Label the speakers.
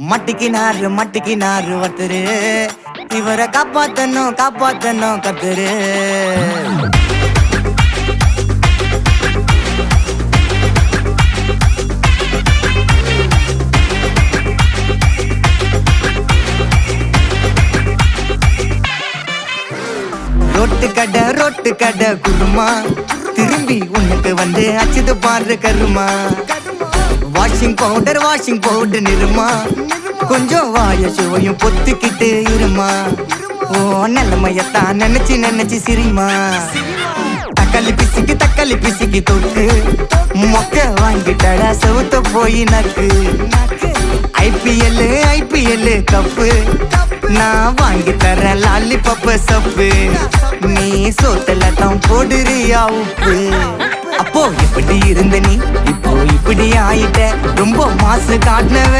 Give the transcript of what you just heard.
Speaker 1: மட்டிக்கினாரு ஒருத்தரு, இவரை காப்பாத்தணும் கத்துரு. ரோட்டு கடை குருமா, திரும்பி உனக்கு வந்து அச்சுது பாரு கருமா. வாஷிங் பவுடர் நிறுமா, கொஞ்சம் வாய சுவையும் பொத்துக்கிட்டு இருமா. ஓ நிலைமையத்தான் நினைச்சு சிரிமா. தக்காளி பிசிக்கி தொட்டு மொக்க வாங்கிட்டடா செவுத்த போய் நக்கு. ஐபிஎல் கப்பு நான் வாங்கி தரேன் லாலிபப்பு சப்பு. நீ சோத்தல தான் போடுறியா உப்பு. அப்போ இப்படி இருந்த நீ இப்போ இப்படி ஆயிட்ட, ரொம்ப மாசு காட்டினவ